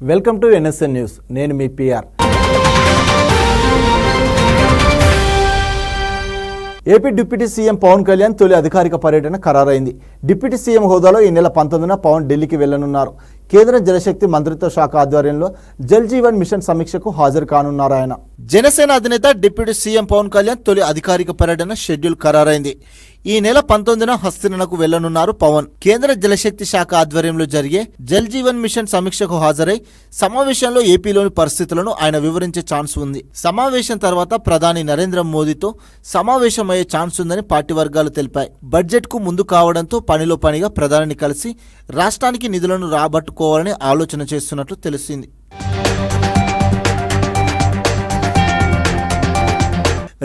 Welcome to NSN news. నేను మీ PR. AP deputy CM Pawan Kalyan తొలి అధికారిక పర్యటన ఖరారైంది. డిప్యూటీ సీఎం హోదాలో ఈ నెల 19న పవన్ ఢిల్లీకి వెళ్లనున్నారు. కేంద్ర జలశక్తి మంత్రిత్వ శాఖ ఆధ్వర్యంలో జల్ జీవన్ మిషన్ సమీక్షకు హాజరు కానున్నారు ఆయన. జనసేన అధినేత డిప్యూటీ సీఎం పవన్ కళ్యాణ్ తొలి అధికారిక పర్యటన షెడ్యూల్ ఖరారైంది. ఈ నెల 19న హస్తినకు వెళ్లనున్నారు పవన్. కేంద్ర జలశక్తి శాఖ ఆధ్వర్యంలో జరిగే జల్ జీవన్ మిషన్ సమీక్షకు హాజరై సమావేశంలో ఏపీలోని పరిస్థితులను ఆయన వివరించే ఛాన్స్ ఉంది. సమావేశం తర్వాత ప్రధాని నరేంద్ర మోదీతో సమావేశమయ్యే ఛాన్స్ ఉందని పార్టీ వర్గాలు తెలిపాయి. బడ్జెట్ కు ముందు కావడంతో పనిలో పనిగా ప్రధానిని కలిసి రాష్ట్రానికి నిధులను రాబట్టుకోవాలని ఆలోచన చేస్తున్నట్లు తెలిసింది.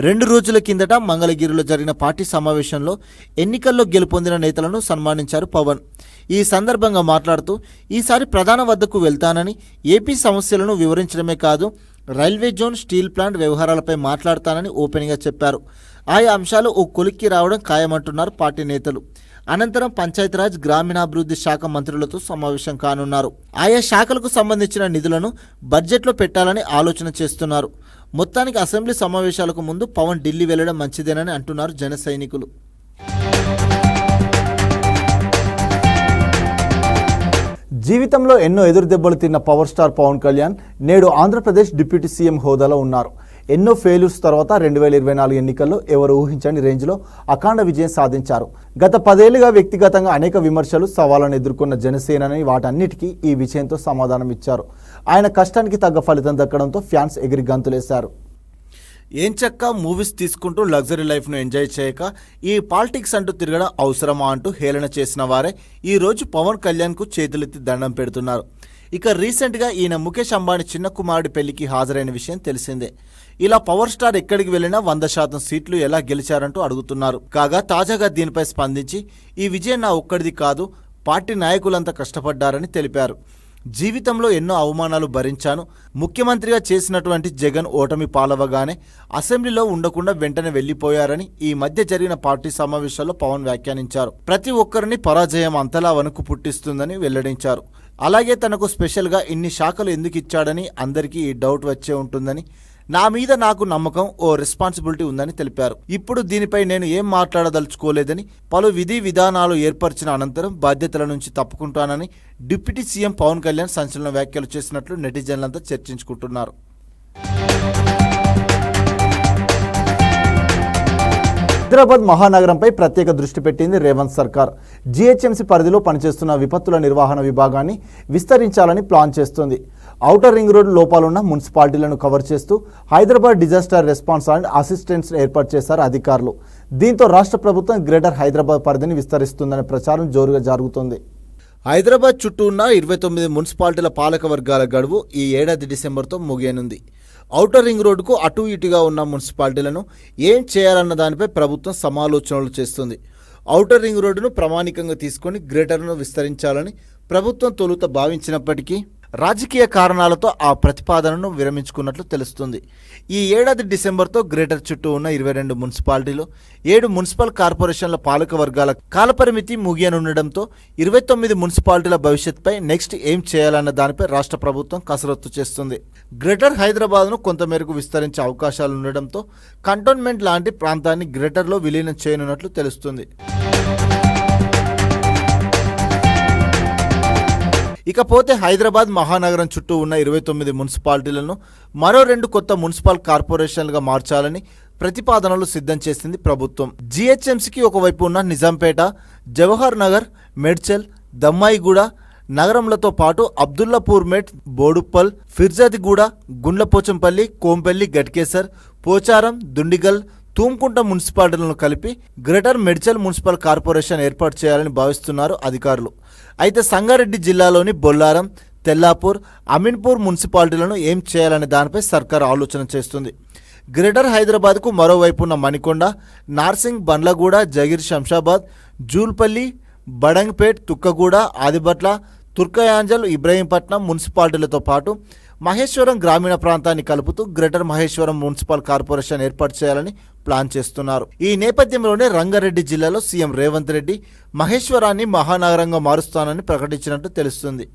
2 రోజుల కిందట మంగళగిరిలో జరిగిన పార్టీ సమావేశంలో ఎన్నికల్లో గెలుపొందిన నేతలను సన్మానించారు పవన్. ఈ సందర్భంగా మాట్లాడుతూ ఈసారి ప్రధాని వద్దకు వెళ్తానని, ఏపీ సమస్యలను వివరించడమే కాదు రైల్వే జోన్, స్టీల్ ప్లాంట్ వ్యవహారాలపై మాట్లాడతానని ఓపెన్గా చెప్పారు. ఆయా అంశాలు ఓ కొలిక్కి రావడం ఖాయమంటున్నారు పార్టీ నేతలు. అనంతరం పంచాయతీరాజ్, గ్రామీణాభివృద్ధి శాఖ మంత్రులతో సమావేశం కానున్నారు. ఆయా శాఖలకు సంబంధించిన నిధులను బడ్జెట్లో పెట్టాలని ఆలోచన చేస్తున్నారు. మొత్తానికి అసెంబ్లీ సమావేశాలకు ముందు పవన్ ఢిల్లీ వెళ్లడం మంచిదేనని అంటున్నారు జన సైనికులు. జీవితంలో ఎన్నో ఎదురు దెబ్బలు తిన్న పవర్ స్టార్ పవన్ కళ్యాణ్ నేడు ఆంధ్రప్రదేశ్ డిప్యూటీ సీఎం హోదాలో ఉన్నారు. ఎన్నో ఫెయిల్యూర్స్ తర్వాత 2024 ఎన్నికల్లో ఎవరు ఊహించని రేంజ్లో అఖండ విజయం సాధించారు. గత 10 ఏళ్లుగా వ్యక్తిగతంగా అనేక విమర్శలు, సవాళ్లను ఎదుర్కొన్న జనసేనని వాటన్నిటికీ ఈ విజయంతో సమాధానం ఇచ్చారు. ఆయన కష్టానికి తగ్గ ఫలితం దక్కడంతో ఫ్యాన్స్ ఎగిరి గంతులేశారు. ఏం చక్క మూవీస్ తీసుకుంటూ లగ్జరీ లైఫ్ను ఎంజాయ్ చేయక ఈ పాలిటిక్స్ అంటూ తిరగడం అవసరమా అంటూ హేళన చేసిన వారే ఈరోజు పవన్ కళ్యాణ్కు చేతులెత్తి దండం పెడుతున్నారు. ఇక రీసెంట్గా ఈయన ముఖేష్ అంబానీ చిన్న కుమారుడి పెళ్లికి హాజరైన విషయం తెలిసిందే. ఇలా పవర్ స్టార్ ఎక్కడికి వెళ్ళినా 100% సీట్లు ఎలా గెలిచారంటూ అడుగుతున్నారు. కాగా తాజాగా దీనిపై స్పందించి ఈ విజయం నా ఒక్కడిది కాదు, పార్టీ నాయకులంతా కష్టపడ్డారని తెలిపారు. జీవితంలో ఎన్నో అవమానాలు భరించాను. ముఖ్యమంత్రిగా చేసినటువంటి జగన్ ఓటమి పాలవగానే అసెంబ్లీలో ఉండకుండా వెంటనే వెళ్లిపోయారని ఈ మధ్య జరిగిన పార్టీ సమావేశాల్లో పవన్ వ్యాఖ్యానించారు. ప్రతి ఒక్కరిని పరాజయం అంతలా వణుకు పుట్టిస్తుందని వెల్లడించారు. అలాగే తనకు స్పెషల్గా ఇన్ని శాఖలు ఎందుకు ఇచ్చాడని అందరికీ ఈ డౌట్ వచ్చే ఉంటుందని, నా మీద నాకు నమ్మకం, ఓ రెస్పాన్సిబిలిటీ ఉందని తెలిపారు. ఇప్పుడు దీనిపై నేను ఏం మాట్లాడదలుచుకోలేదని, పలు విధి విధానాలు ఏర్పరిచిన అనంతరం బాధ్యతల నుంచి తప్పుకుంటానని డిప్యూటీ సీఎం పవన్ కళ్యాణ్ సంచలన వ్యాఖ్యలు చేసినట్లు నెటిజన్లంతా చర్చించుకుంటున్నారు. హైదరాబాద్ మహానగరంపై ప్రత్యేక దృష్టి పెట్టింది రేవంత్ సర్కార్. GHMC పరిధిలో పనిచేస్తున్న విపత్తుల నిర్వహణ విభాగాన్ని విస్తరించాలని ప్లాన్ చేస్తోంది. ఔటర్ రింగ్ రోడ్ లోపాలున్న మున్సిపాలిటీలను కవర్ చేస్తూ Hyderabad disaster response and assistance ఏర్పాటు చేశారు అధికారులు. దీంతో రాష్ట్ర ప్రభుత్వం గ్రేటర్ హైదరాబాద్ పరిధిని విస్తరిస్తుందనే ప్రచారం జోరుగా జరుగుతోంది. హైదరాబాద్ చుట్టూ ఉన్న 29 మున్సిపాలిటీల పాలక వర్గాల గడువు ఈ ఏడాది డిసెంబర్తో ముగియనుంది. ఔటర్ రింగ్ రోడ్డుకు అటు ఇటుగా ఉన్న మున్సిపాలిటీలను ఏం చేయాలన్న దానిపై ప్రభుత్వం సమాలోచనలు చేస్తుంది. ఔటర్ రింగ్ రోడ్డును ప్రామాణికంగా తీసుకొని గ్రేటర్ను విస్తరించాలని ప్రభుత్వం తొలుత భావించినప్పటికీ రాజకీయ కారణాలతో ఆ ప్రతిపాదనను విరమించుకున్నట్లు తెలుస్తుంది. ఈ ఏడాది డిసెంబర్తో గ్రేటర్ చుట్టూ ఉన్న 22 మున్సిపాలిటీలు, 7 మున్సిపల్ కార్పొరేషన్ల పాలక వర్గాల కాలపరిమితి ముగియనుండడంతో 29 మున్సిపాలిటీల భవిష్యత్తుపై నెక్స్ట్ ఏం చేయాలన్న దానిపై రాష్ట్ర ప్రభుత్వం కసరత్తు చేస్తుంది. గ్రేటర్ హైదరాబాద్ను కొంతమేరకు విస్తరించే అవకాశాలు ఉండడంతో కంటోన్మెంట్ లాంటి ప్రాంతాన్ని గ్రేటర్లో విలీనం చేయనున్నట్లు తెలుస్తుంది. ఇకపోతే హైదరాబాద్ మహానగరం చుట్టూ ఉన్న 29 మున్సిపాలిటీలను మరో 2 కొత్త మున్సిపల్ కార్పొరేషన్లుగా మార్చాలని ప్రతిపాదనలు సిద్ధం చేసింది ప్రభుత్వం. GHMCకి ఒకవైపు ఉన్న నిజాంపేట, జవహర్ నగర్, మేడ్చల్, దమ్మాయిగూడ నగరంలతో పాటు అబ్దుల్లాపూర్ మెట్, బోడుప్పల్, ఫిర్జాదిగూడ, గుండ్లపోచంపల్లి, కోంపల్లి, గట్కేసర్, పోచారం, దుండిగల్, తూంకుంట మున్సిపాలిటీలను కలిపి గ్రేటర్ మేడ్చల్ మున్సిపల్ కార్పొరేషన్ ఏర్పాటు చేయాలని భావిస్తున్నారు అధికారులు. అయితే సంగారెడ్డి జిల్లాలోని బొల్లారం, తెల్లాపూర్, అమీన్పూర్ మున్సిపాలిటీలను ఏం చేయాలనే దానిపై సర్కార్ ఆలోచన చేస్తుంది. గ్రేటర్ హైదరాబాద్కు మరోవైపు ఉన్న మణికొండ, నార్సింగ్, బండ్లగూడ, జగిర్, శంషాబాద్, జూల్పల్లి, బడంగ్పేట్, తుక్కగూడ, ఆదిబట్ల, తుర్కయాంజల్, ఇబ్రహీంపట్నం మున్సిపాలిటీలతో పాటు మహేశ్వరం గ్రామీణ ప్రాంతాన్ని కలుపుతూ గ్రేటర్ మహేశ్వరం మున్సిపల్ కార్పొరేషన్ ఏర్పాటు చేయాలని ప్లాన్ చేస్తున్నారు. ఈ నేపథ్యంలోనే రంగారెడ్డి జిల్లాలో సీఎం రేవంత్ రెడ్డి మహేశ్వరాన్ని మహానగరంగా మారుస్తానని ప్రకటించినట్టు తెలుస్తుంది.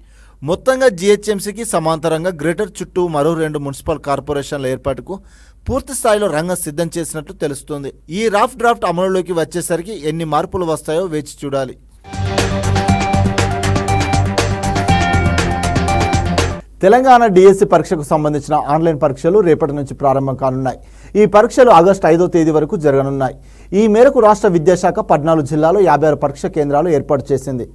మొత్తంగా జీహెచ్ఎంసీకి సమాంతరంగా గ్రేటర్ చుట్టూ మరో 2 మున్సిపల్ కార్పొరేషన్ల ఏర్పాటుకు పూర్తి స్థాయిలో రంగం సిద్ధం చేసినట్లు తెలుస్తోంది. ఈ రఫ్ డ్రాఫ్ట్ అమలులోకి వచ్చేసరికి ఎన్ని మార్పులు వస్తాయో వేచి చూడాలి. తెలంగాణ డిఎస్సి పరీక్షకు సంబంధించిన ఆన్లైన్ పరీక్షలు రేపటి నుంచి ప్రారంభం కానున్నాయి. ఈ పరీక్షలు ఆగస్టు 5వ తేదీ వరకు జరగనున్నాయి. ఈ మేరకు రాష్ట్ర విద్యాశాఖ 14 జిల్లాలో 56 పరీక్ష కేంద్రాలు ఏర్పాటు చేసింది.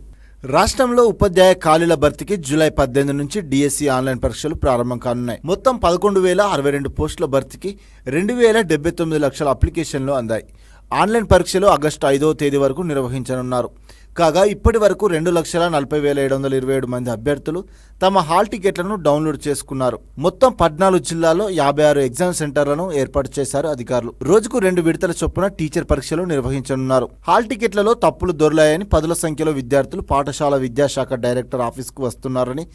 రాష్ట్రంలో ఉపాధ్యాయ ఖాళీల భర్తీకి జూలై 18 నుంచి డిఎస్సి ఆన్లైన్ పరీక్షలు ప్రారంభం కానున్నాయి. మొత్తం 11,062 పోస్టుల భర్తీకి 2,079 లక్షల అప్లికేషన్లు అందాయి. ఆన్లైన్ పరీక్షలు ఆగస్టు 5వ తేదీ వరకు నిర్వహించనున్నారు. కాగా ఇప్పటి వరకు 2,40,727 మంది అభ్యర్థులు తమ హాల్ టికెట్లను డౌన్లోడ్ చేసుకున్నారు. మొత్తం 14 జిల్లాల్లో 56 ఎగ్జామ్ సెంటర్లను ఏర్పాటు చేశారు అధికారులు. రోజుకు 2 విడతల చొప్పున టీచర్ పరీక్షలు నిర్వహించనున్నారు. హాల్ టికెట్లలో తప్పులు దొర్లాయని 10ల సంఖ్యలో విద్యార్థులు పాఠశాల విద్యాశాఖ డైరెక్టర్ ఆఫీస్కు వస్తున్నారని,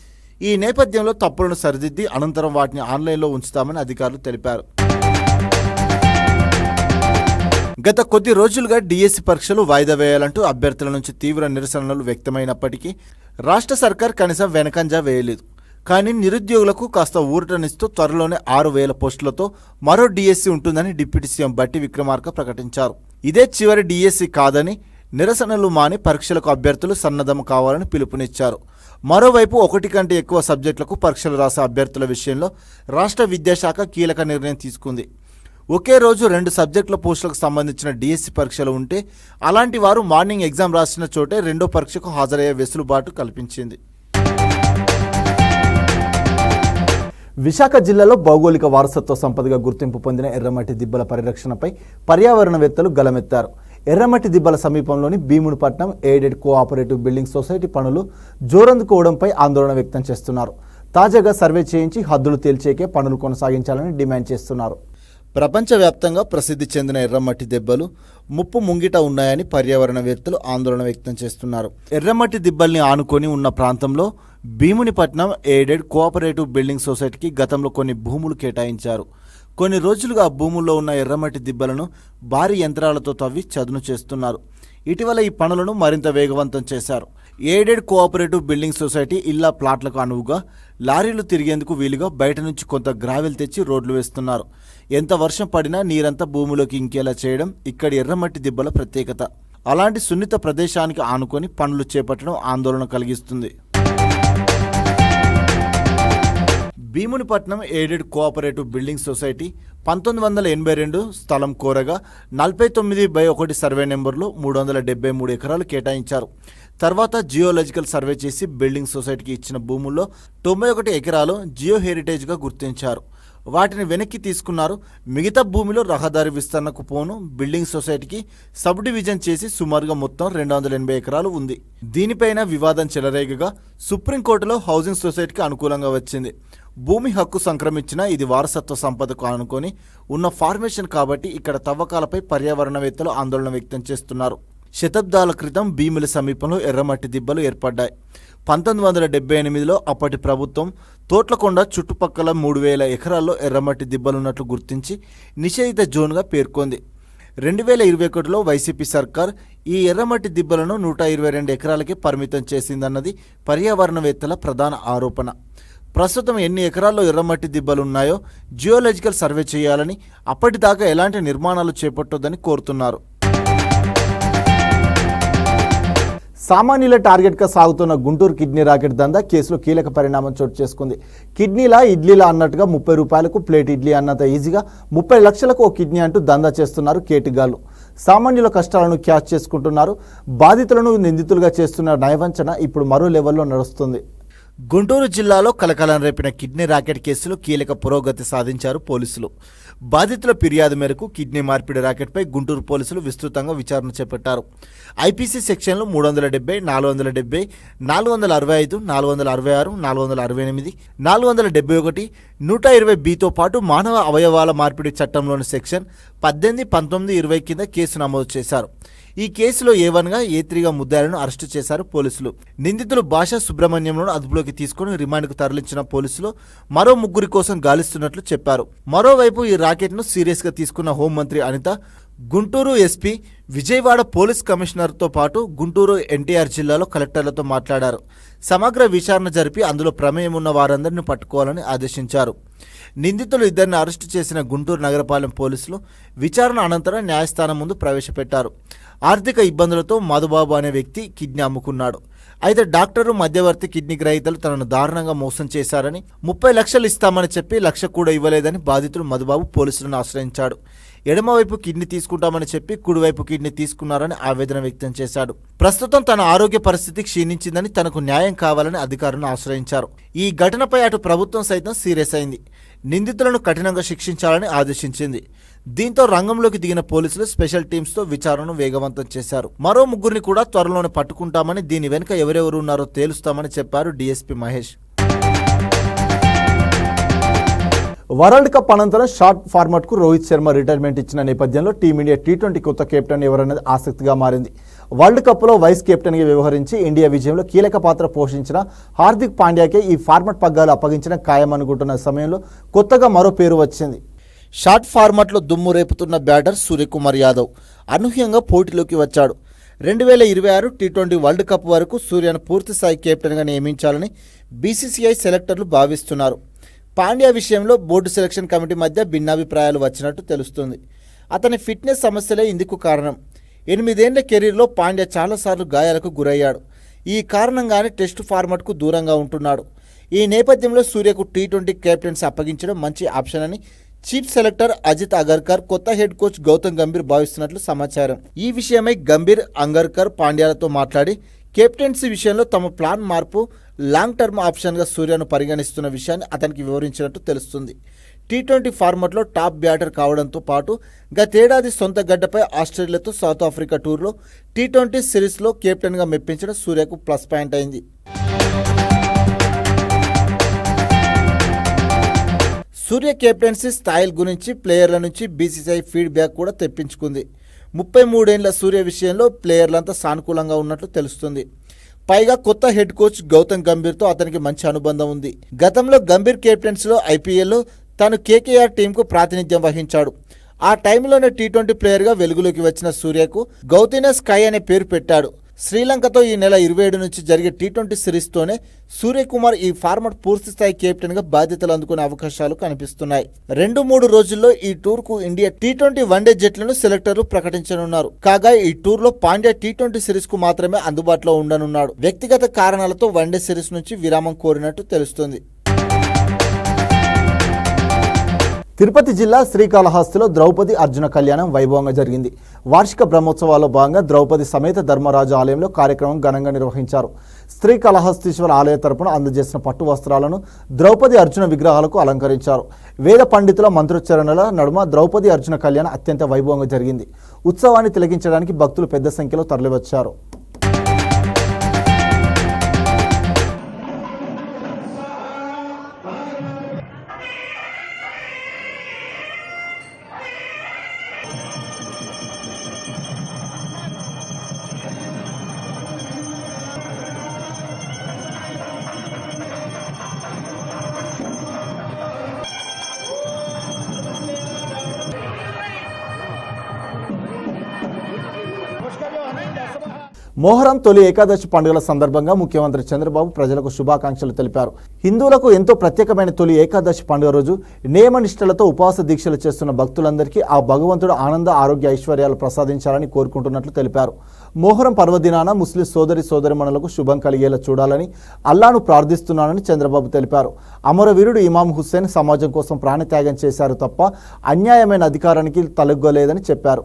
ఈ నేపథ్యంలో తప్పులను సరిదిద్ది అనంతరం వాటిని ఆన్లైన్లో ఉంచుతామని అధికారులు తెలిపారు. గత కొద్ది రోజులుగా డిఎస్సి పరీక్షలు వాయిదా వేయాలంటూ అభ్యర్థుల నుంచి తీవ్ర నిరసనలు వ్యక్తమైనప్పటికీ రాష్ట్ర సర్కార్ కనీసం వెనకంజా వేయలేదు. కానీ నిరుద్యోగులకు కాస్త ఊరటనిస్తూ త్వరలోనే 6,000 పోస్టులతో మరో డిఎస్సి ఉంటుందని డిప్యూటీ సీఎం బట్టి విక్రమార్క ప్రకటించారు. ఇదే చివరి డిఎస్సి కాదని, నిరసనలు మాని పరీక్షలకు అభ్యర్థులు సన్నద్ధం కావాలని పిలుపునిచ్చారు. మరోవైపు 1 కంటే ఎక్కువ సబ్జెక్టులకు పరీక్షలు రాసే అభ్యర్థుల విషయంలో రాష్ట్ర విద్యాశాఖ కీలక నిర్ణయం తీసుకుంది. ఒకే రోజు 2 సబ్జెక్టుల పోస్టులకు సంబంధించిన డిఎస్సి పరీక్షలు ఉంటే అలాంటి వారు మార్నింగ్ ఎగ్జామ్ రాసిన చోటే రెండో పరీక్షకు హాజరయ్యే వెసులుబాటు కల్పించింది. విశాఖ జిల్లాలో భౌగోళిక వారసత్వ సంపదగా గుర్తింపు పొందిన ఎర్రమట్టి దిబ్బల పరిరక్షణపై పర్యావరణవేత్తలు గలమెత్తారు. ఎర్రమట్టి దిబ్బల సమీపంలోని Bheemunipatnam aided cooperative building society పనులు జోరందుకోవడంపై ఆందోళన వ్యక్తం చేస్తున్నారు. తాజాగా సర్వే చేయించి హద్దులు తేల్చేకే పనులు కొనసాగించాలని డిమాండ్ చేస్తున్నారు. ప్రపంచవ్యాప్తంగా ప్రసిద్ధి చెందిన ఎర్రమట్టి దెబ్బలు ముప్పు ముంగిట ఉన్నాయని పర్యావరణవేత్తలు ఆందోళన వ్యక్తం చేస్తున్నారు. ఎర్రమట్టి దిబ్బల్ని ఆనుకొని ఉన్న ప్రాంతంలో భీమునిపట్నం ఎయిడెడ్ కోఆపరేటివ్ బిల్డింగ్ సొసైటీకి గతంలో కొన్ని భూములు కేటాయించారు. కొన్ని రోజులుగా ఆ భూముల్లో ఉన్న ఎర్రమట్టి దిబ్బలను భారీ యంత్రాలతో తవ్వి చదును చేస్తున్నారు. ఇటీవల ఈ పనులను మరింత వేగవంతం చేశారు. ఎయిడెడ్ కోఆపరేటివ్ బిల్డింగ్ సొసైటీ ఇళ్ల ప్లాట్లకు అనువుగా లారీలు తిరిగేందుకు వీలుగా బయట నుంచి కొంత గ్రావెల్ తెచ్చి రోడ్లు వేస్తున్నారు. ఎంత వర్షం పడినా నీరంతా భూమిలోకి ఇంకేలా చేయడం ఇక్కడి ఎర్రమట్టి దిబ్బల ప్రత్యేకత. అలాంటి సున్నిత ప్రదేశానికి ఆనుకొని పనులు చేపట్టడం ఆందోళన కలిగిస్తుంది. Bheemunipatnam aided cooperative building society 1982 స్థలం కోరగా 49/1 సర్వే నెంబర్లో 373 ఎకరాలు కేటాయించారు. తర్వాత జియోలాజికల్ సర్వే చేసి బిల్డింగ్ సొసైటీకి ఇచ్చిన భూముల్లో 91 ఎకరాలు జియో హెరిటేజ్గా గుర్తించారు. వాటిని వెనక్కి తీసుకున్నారు. మిగతా భూమిలో రహదారి విస్తరణకు పోను బిల్డింగ్ సొసైటీకి సబ్ డివిజన్ చేసి సుమారుగా మొత్తం 280 ఎకరాలు ఉంది. దీనిపైన వివాదం చెలరేగగా సుప్రీంకోర్టులో హౌసింగ్ సొసైటీకి అనుకూలంగా వచ్చింది. భూమి హక్కు సంక్రమించిన ఇది వారసత్వ సంపదకు అనుకొని ఉన్న ఫార్మేషన్ కాబట్టి ఇక్కడ తవ్వకాలపై పర్యావరణవేత్తలు ఆందోళన వ్యక్తం చేస్తున్నారు. శతాబ్దాల క్రితం భీముల సమీపంలో ఎర్రమట్టి దిబ్బలు ఏర్పడ్డాయి. 1978లో అప్పటి ప్రభుత్వం తోట్లకొండ చుట్టుపక్కల 3,000 ఎకరాల్లో ఎర్రమట్టి దిబ్బలున్నట్లు గుర్తించి నిషేధిత జోన్గా పేర్కొంది. 2021లో వైసీపీ సర్కార్ ఈ ఎర్రమట్టి దిబ్బలను 122 ఎకరాలకే పరిమితం చేసిందన్నది పర్యావరణవేత్తల ప్రధాన ఆరోపణ. ప్రస్తుతం ఎన్ని ఎకరాల్లో ఎర్రమట్టి దిబ్బలున్నాయో జియోలాజికల్ సర్వే చేయాలని, అప్పటిదాకా ఎలాంటి నిర్మాణాలు చేపట్టొద్దని కోరుతున్నారు. సామాన్యుల టార్గెట్గా సాగుతున్న గుంటూరు కిడ్నీ రాకెట్ దందా కేసులో కీలక పరిణామం చోటు చేసుకుంది. కిడ్నీలా ఇడ్లీలా అన్నట్టుగా 30 రూపాయలకు ప్లేట్ ఇడ్లీ అన్నంత ఈజీగా 30 లక్షలకు ఓ కిడ్నీ అంటూ దందా చేస్తున్నారు కేటుగాళ్లు. సామాన్యుల కష్టాలను క్యాచ్ చేసుకుంటున్నారు. బాధితులను నిందితులుగా చేస్తున్న నయవంచన ఇప్పుడు మరో లెవెల్లో నడుస్తుంది. గుంటూరు జిల్లాలో కలకలం రేపిన కిడ్నీ రాకెట్ కేసులో కీలక పురోగతి సాధించారు పోలీసులు. బాధితుల ఫిర్యాదు మేరకు కిడ్నీ మార్పిడి రాకెట్పై గుంటూరు పోలీసులు విస్తృతంగా విచారణ చేపట్టారు. ఐపీసీ సెక్షన్లు 370, 470, 465, 466, 468, 471, 120(b)తో పాటు మానవ అవయవాల మార్పిడి చట్టంలోని సెక్షన్ 18, 19, 20 కింద కేసు నమోదు చేశారు. ఈ కేసులో A1గా, A3గా ముద్దాయిలను అరెస్టు చేశారు పోలీసులు. నిందితులు భాషా సుబ్రహ్మణ్యంను అదుపులోకి తీసుకుని రిమాండ్కు తరలించిన పోలీసులు మరో 3 కోసం గాలిస్తున్నట్లు చెప్పారు. మరోవైపు ఈ రాకెట్ను సీరియస్గా తీసుకున్న హోంమంత్రి అనిత గుంటూరు ఎస్పీ విజయవాడ పోలీస్ కమిషనర్తో పాటు గుంటూరు ఎన్టీఆర్ జిల్లాలో కలెక్టర్లతో మాట్లాడారు. సమగ్ర విచారణ జరిపి అందులో ప్రమేయం ఉన్న వారందరినీ పట్టుకోవాలని ఆదేశించారు. నిందితులు ఇద్దరిని అరెస్టు చేసిన గుంటూరు నగరపాలెం పోలీసులు విచారణ అనంతరం న్యాయస్థానం ముందు ప్రవేశపెట్టారు. ఆర్థిక ఇబ్బందులతో మధుబాబు అనే వ్యక్తి కిడ్నీ అమ్ముకున్నాడు. అయితే డాక్టరు మధ్యవర్తి కిడ్నీ గ్రహీతలు తనను దారుణంగా మోసం చేశారని, 30 లక్షలు ఇస్తామని చెప్పి 1 లక్ష కూడా ఇవ్వలేదని బాధితుడు మధుబాబు పోలీసులను ఆశ్రయించాడు. ఎడమవైపు కిడ్నీ తీసుకుంటామని చెప్పి కుడివైపు కిడ్నీ తీసుకున్నారని ఆవేదన వ్యక్తం చేశాడు. ప్రస్తుతం తన ఆరోగ్య పరిస్థితి క్షీణించిందని, తనకు న్యాయం కావాలని అధికారులను ఆశ్రయించారు. ఈ ఘటనపై అటు ప్రభుత్వం సైతం సీరియస్ అయింది. నిందితులను కఠినంగా శిక్షించాలని ఆదేశించింది. దీంతో రంగంలోకి దిగిన పోలీసులు స్పెషల్ టీమ్స్తో విచారణను వేగవంతం చేశారు. మరో 3 కూడా త్వరలోనే పట్టుకుంటామని, దీని వెనుక ఎవరెవరు ఉన్నారో తేలుస్తామని చెప్పారు డీఎస్పీ మహేష్. వరల్డ్ కప్ అనంతరం షార్ట్ ఫార్మాట్కు రోహిత్ శర్మ రిటైర్మెంట్ ఇచ్చిన నేపథ్యంలో టీమిండియా టీ20 కొత్త కెప్టెన్ ఎవరన్నది ఆసక్తిగా మారింది. వరల్డ్ కప్లో వైస్ కెప్టెన్గా వ్యవహరించి ఇండియా విజయంలో కీలక పాత్ర పోషించిన హార్దిక్ పాండ్యాకే ఈ ఫార్మాట్ పగ్గాలు అప్పగించడం ఖాయమనుకుంటున్న సమయంలో కొత్తగా మరో పేరు వచ్చింది. షార్ట్ ఫార్మాట్లో దుమ్ము రేపుతున్న బ్యాటర్ సూర్యకుమార్ యాదవ్ అనూహ్యంగా పోటీలోకి వచ్చాడు. 2026 టీ20 వరల్డ్ కప్ వరకు సూర్యను పూర్తిస్థాయి కెప్టెన్గా నియమించాలని బీసీసీఐ సెలెక్టర్లు భావిస్తున్నారు. పాండ్యా విషయంలో బోర్డు సెలక్షన్ కమిటీ మధ్య భిన్నాభిప్రాయాలు వచ్చినట్టు తెలుస్తుంది. అతని ఫిట్నెస్ సమస్యలే ఇందుకు కారణం. 8 ఏళ్ల కెరీర్లో పాండ్యా చాలాసార్లు గాయాలకు గురయ్యాడు. ఈ కారణంగానే టెస్ట్ ఫార్మాట్కు దూరంగా ఉంటున్నాడు. ఈ నేపథ్యంలో సూర్యకు టీ20 కెప్టెన్సీ అప్పగించడం మంచి ఆప్షన్ అని చీఫ్ సెలెక్టర్ అజిత్ అగర్కర్, కొత్త హెడ్ కోచ్ గౌతమ్ గంభీర్ భావిస్తున్నట్లు సమాచారం. ఈ విషయమై గంభీర్, అంగర్కర్ పాండ్యాలతో మాట్లాడి కెప్టెన్సీ విషయంలో తమ ప్లాన్ మార్పు లాంగ్ టర్మ్ ఆప్షన్గా సూర్యను పరిగణిస్తున్న విషయాన్ని అతనికి వివరించినట్టు తెలుస్తుంది. టీ20 ఫార్మాట్లో టాప్ బ్యాటర్ కావడంతో పాటు గతేడాది సొంత గడ్డపై ఆస్ట్రేలియాతో సౌత్ ఆఫ్రికా టూర్లో టీ20 సిరీస్లో కెప్టెన్గా మెప్పించడం సూర్యకు ప్లస్ పాయింట్ అయింది. సూర్య కెప్టెన్సీ స్థాయిల గురించి ప్లేయర్ల నుంచి బీసీసీఐ ఫీడ్బ్యాక్ కూడా తెప్పించుకుంది. 33 ఏళ్ల సూర్య విషయంలో ప్లేయర్లంతా సానుకూలంగా ఉన్నట్లు తెలుస్తుంది. పైగా కొత్త హెడ్ కోచ్ గౌతమ్ గంభీర్తో అతనికి మంచి అనుబంధం ఉంది. గతంలో గంభీర్ కెప్టెన్సీలో ఐపీఎల్లో తాను కేకేఆర్ టీంకు ప్రాతినిధ్యం వహించాడు. ఆ టైంలోనే టీ20 ప్లేయర్గా వెలుగులోకి వచ్చిన సూర్యకు గౌతీన స్కై అనే పేరు పెట్టాడు. శ్రీలంకతో ఈ నెల 27 నుంచి జరిగే టీ20 సిరీస్తోనే సూర్యకుమార్ ఈ ఫార్మాట్ పూర్తిస్థాయి కెప్టెన్గా బాధ్యతలు అందుకునే అవకాశాలు కనిపిస్తున్నాయి. 2-3 రోజుల్లో ఈ టూర్కు ఇండియా టీ20 వన్డే జట్లను సెలెక్టర్లు ప్రకటించనున్నారు. కాగా ఈ టూర్లో పాండ్యా టీ20 సిరీస్కు మాత్రమే అందుబాటులో ఉండనున్నాడు. వ్యక్తిగత కారణాలతో వన్డే సిరీస్ నుంచి విరామం కోరినట్టు తెలుస్తుంది. తిరుపతి జిల్లా శ్రీకాళహస్తిలో ద్రౌపది అర్జున కళ్యాణం వైభవంగా జరిగింది. వార్షిక బ్రహ్మోత్సవాల్లో భాగంగా ద్రౌపది సమేత ధర్మరాజు ఆలయంలో కార్యక్రమం ఘనంగా నిర్వహించారు. శ్రీకాళహస్తీశ్వర ఆలయ తరపున అందజేసిన పట్టు వస్త్రాలను ద్రౌపది అర్జున విగ్రహాలకు అలంకరించారు. వేద పండితుల మంత్రోచ్చరణల నడుమ ద్రౌపది అర్జున కళ్యాణం అత్యంత వైభవంగా జరిగింది. ఉత్సవాన్ని తిలకించడానికి భక్తులు పెద్ద సంఖ్యలో తరలివచ్చారు. మొహరం తొలి ఏకాదశి పండుగల సందర్భంగా ముఖ్యమంత్రి చంద్రబాబు ప్రజలకు శుభాకాంక్షలు తెలిపారు. హిందువులకు ఎంతో ప్రత్యేకమైన తొలి ఏకాదశి పండుగ రోజు నియమనిష్టలతో ఉపవాస దీక్షలు చేస్తున్న భక్తులందరికీ ఆ భగవంతుడు ఆనంద ఆరోగ్య ఐశ్వర్యాలు ప్రసాదించాలని కోరుకుంటున్నట్లు తెలిపారు. మొహరం పర్వదినాన ముస్లిం సోదరిమణులకు శుభం కలిగేలా చూడాలని అల్లాను ప్రార్థిస్తున్నానని చంద్రబాబు తెలిపారు. అమరవీరుడు ఇమాం హుస్సేన్ సమాజం కోసం ప్రాణత్యాగం చేశారు తప్ప అన్యాయమైన అధికారానికి తలొగ్గలేదని చెప్పారు.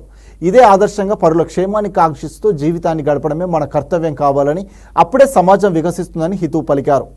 ఇదే ఆదర్శంగా పరుల క్షేమాన్ని కాంక్షిస్తూ జీవితాన్ని గడపడమే మన కర్తవ్యం కావాలని, అప్పుడే సమాజం వికసిస్తుందని హితవు పలికారు.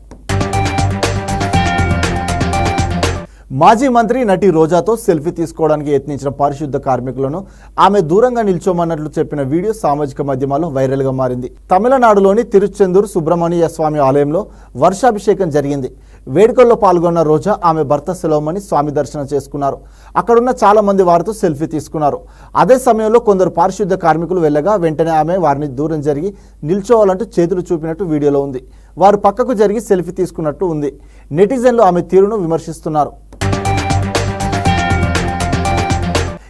మాజీ మంత్రి నటి రోజాతో సెల్ఫీ తీసుకోవడానికి యత్నించిన పారిశుద్ధ కార్మికులను ఆమె దూరంగా నిల్చోమన్నట్లు చెప్పిన వీడియో సామాజిక మాధ్యమాల్లో వైరల్గా మారింది. తమిళనాడులోని తిరుచెందూరు సుబ్రహ్మణ్య స్వామి ఆలయంలో వర్షాభిషేకం జరిగింది. వేడుకల్లో పాల్గొన్న రోజా ఆమె భర్త సెలవుమని స్వామి దర్శనం చేసుకున్నారు. అక్కడున్న చాలా మంది వారితో సెల్ఫీ తీసుకున్నారు. అదే సమయంలో కొందరు పారిశుద్ధ కార్మికులు వెళ్ళగా వెంటనే ఆమె వారిని దూరం జరిగి నిల్చోవాలంటూ చేతులు చూపినట్టు వీడియోలో ఉంది. వారు పక్కకు జరిగి సెల్ఫీ తీసుకున్నట్టు ఉంది. నెటిజన్లు ఆమె తీరును విమర్శిస్తున్నారు.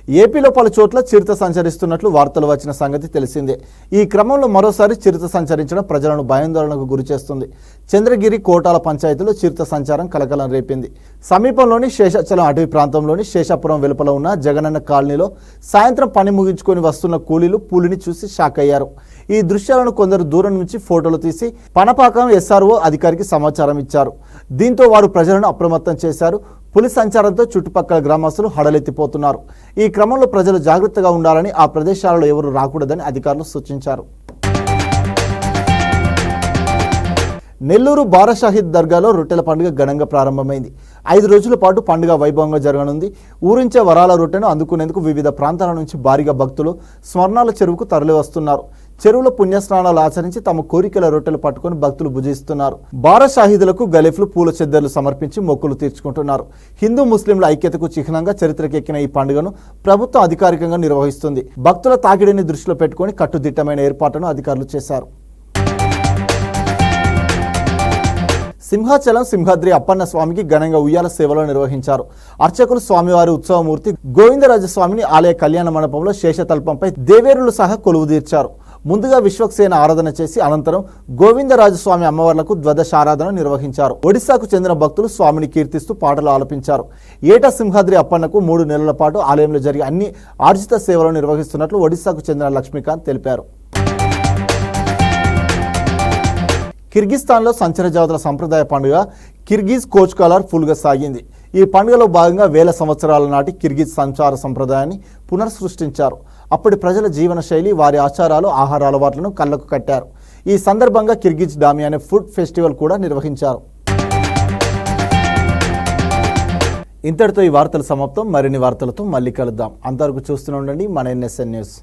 ఏపీలో పలు చోట్ల చిరుత సంచరిస్తున్నట్లు వార్తలు వచ్చిన సంగతి తెలిసిందే. ఈ క్రమంలో మరోసారి చిరుత సంచరించడం ప్రజలను భయాందోళనకు గురిచేస్తుంది. చంద్రగిరి కోటాల పంచాయతీలో చిరుత సంచారం కలకలం రేపింది. సమీపంలోని శేషాచలం అటవీ ప్రాంతంలోని శేషాపురం వెలుపల ఉన్న జగనన్న కాలనీలో సాయంత్రం పని ముగించుకొని వస్తున్న కూలీలు పులిని చూసి షాక్ అయ్యారు. ఈ దృశ్యాలను కొందరు దూరం నుంచి ఫోటోలు తీసి పనపాకం SRO అధికారికి సమాచారం ఇచ్చారు. దీంతో వారు ప్రజలను అప్రమత్తం చేశారు. పులి సంచారంతో చుట్టుపక్కల గ్రామస్తులు హడలెత్తిపోతున్నారు. ఈ క్రమంలో ప్రజలు జాగ్రత్తగా ఉండాలని, ఆ ప్రదేశాలలో ఎవరు రాకూడదని అధికారులు సూచించారు. నెల్లూరు బారాషాహిద్ దర్గాలో రొట్టెల పండుగ ఘనంగా ప్రారంభమైంది. 5 రోజుల పాటు పండుగ వైభవంగా జరగనుంది. ఊరించే వరాల రొట్టెను అందుకునేందుకు వివిధ ప్రాంతాల నుంచి భారీగా భక్తులు స్వర్ణాల చెరువుకు తరలివస్తున్నారు. చెరువులో పుణ్యస్నానాలు ఆచరించి తమ కోరికల రొట్టెలు పట్టుకుని భక్తులు భుజిస్తున్నారు. బారాషాహిదులకు గలీఫ్లు, పూల చెద్దర్లు సమర్పించి మొక్కులు తీర్చుకుంటున్నారు. హిందూ ముస్లింల ఐక్యతకు చిహ్నంగా చరిత్రకెక్కిన ఈ పండుగను ప్రభుత్వం అధికారికంగా నిర్వహిస్తుంది. భక్తుల తాకిడిని దృష్టిలో పెట్టుకుని కట్టుదిట్టమైన ఏర్పాట్లను అధికారులు చేశారు. సింహాచలం సింహాద్రి అప్పన్న స్వామికి ఘనంగా ఉయ్యాల సేవలు నిర్వహించారు. అర్చకులు స్వామివారి ఉత్సవమూర్తి గోవిందరాజస్వామిని ఆలయ కళ్యాణ మండపంలో శేషతల్పంపై దేవేరులు సహా కొలువు తీర్చారు. ముందుగా విశ్వక్సేన ఆరాధన చేసి అనంతరం గోవిందరాజస్వామి అమ్మవార్లకు ద్వాదశారాధన నిర్వహించారు. ఒడిశాకు చెందిన భక్తులు స్వామిని కీర్తిస్తూ పాటలు ఆలపించారు. ఏటా సింహాద్రి అప్పన్నకు 3 నెలల పాటు ఆలయంలో జరిగే అన్ని ఆర్జిత సేవలను నిర్వహిస్తున్నట్లు ఒడిశాకు చెందిన లక్ష్మీకాంత్ తెలిపారు. కిర్గిస్తాన్లో సంచర జాతుల సంప్రదాయ పండుగ కిర్గిజ్ కోచ్కాలార్ ఫుల్గా సాగింది. ఈ పండుగలో భాగంగా వేల సంవత్సరాల నాటి కిర్గిజ్ సంచార సంప్రదాయాన్ని పునఃసృష్టించారు. అప్పటి ప్రజల జీవన శైలి, వారి ఆచారాలు, ఆహార అలవాట్లను కళ్ళకు కట్టారు. ఈ సందర్భంగా కిర్గిజ్ డామి అనే ఫుడ్ ఫెస్టివల్ కూడా నిర్వహించారు. ఇంతటితో ఈ వార్తలు సమాప్తం. మరిన్ని వార్తలతో మళ్ళీ కలుద్దాం. అంతవరకు చూస్తూనే ఉండండి మన NSN న్యూస్.